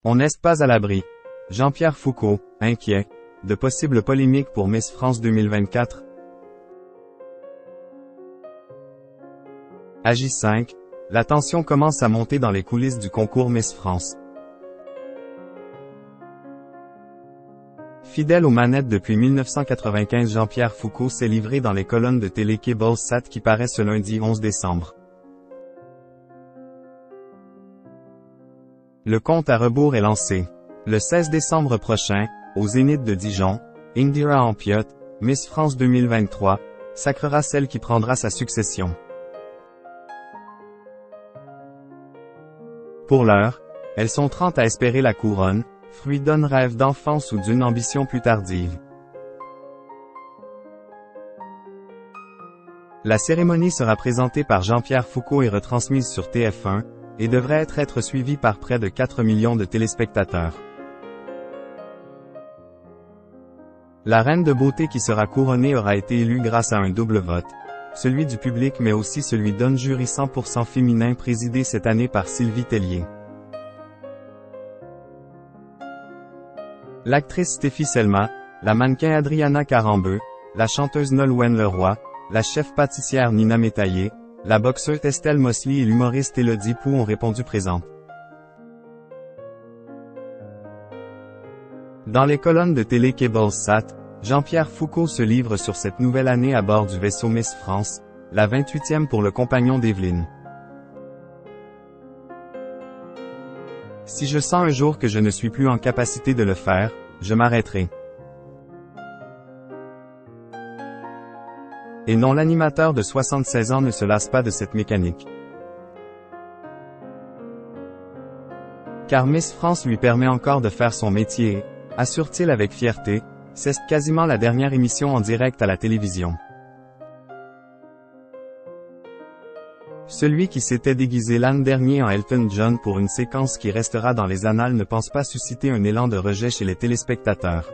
On n'est pas à l'abri. Jean-Pierre Foucault, inquiet, de possibles polémiques pour Miss France 2024. À J5, la tension commence à monter dans les coulisses du concours Miss France. Fidèle aux manettes depuis 1995, Jean-Pierre Foucault s'est livré dans les colonnes de télé Cable-Sat qui paraît ce lundi 11 décembre. Le compte à rebours est lancé. Le 16 décembre prochain, au Zénith de Dijon, Indira Ampiot, Miss France 2023, sacrera celle qui prendra sa succession. Pour l'heure, elles sont 30 à espérer la couronne, fruit d'un rêve d'enfance ou d'une ambition plus tardive. La cérémonie sera présentée par Jean-Pierre Foucault et retransmise sur TF1, et devrait être suivie par près de 4 millions de téléspectateurs. La reine de beauté qui sera couronnée aura été élue grâce à un double vote, celui du public mais aussi celui d'un jury 100% féminin présidé cette année par Sylvie Tellier. L'actrice Stéphie Selma, la mannequin Adriana Carambeu, la chanteuse Nolwenn Leroy, la chef pâtissière Nina Métaillé, la boxeuse Estelle Mosley et l'humoriste Élodie Pou ont répondu présentes. Dans les colonnes de télé Cable-Sat, Jean-Pierre Foucault se livre sur cette nouvelle année à bord du vaisseau Miss France, la 28e pour le compagnon d'Evelyne. Si je sens un jour que je ne suis plus en capacité de le faire, je m'arrêterai. Et non, l'animateur de 76 ans ne se lasse pas de cette mécanique. Car Miss France lui permet encore de faire son métier et, assure-t-il avec fierté, c'est quasiment la dernière émission en direct à la télévision. Celui qui s'était déguisé l'an dernier en Elton John pour une séquence qui restera dans les annales ne pense pas susciter un élan de rejet chez les téléspectateurs.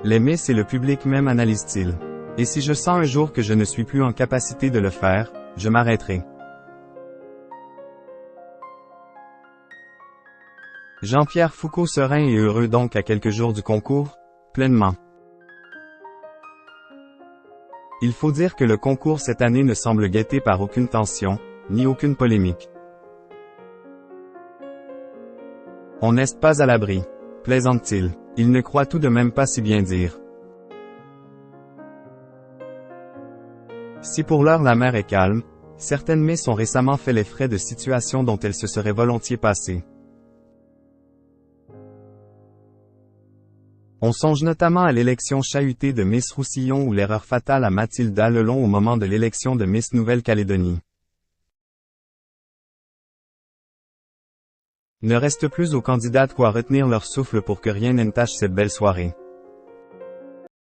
Les Miss et le public même, analyse-t-il. Et si je sens un jour que je ne suis plus en capacité de le faire, je m'arrêterai. Jean-Pierre Foucault serein et heureux donc à quelques jours du concours? Pleinement. Il faut dire que le concours cette année ne semble guetté par aucune tension, ni aucune polémique. On n'est pas à l'abri, plaisante-t-il. Il ne croit tout de même pas si bien dire. Si pour l'heure la mer est calme, certaines Miss ont récemment fait les frais de situations dont elles se seraient volontiers passées. On songe notamment à l'élection chahutée de Miss Roussillon ou l'erreur fatale à Mathilda Lelon au moment de l'élection de Miss Nouvelle-Calédonie. Ne reste plus aux candidates qu'à retenir leur souffle pour que rien n'entache cette belle soirée.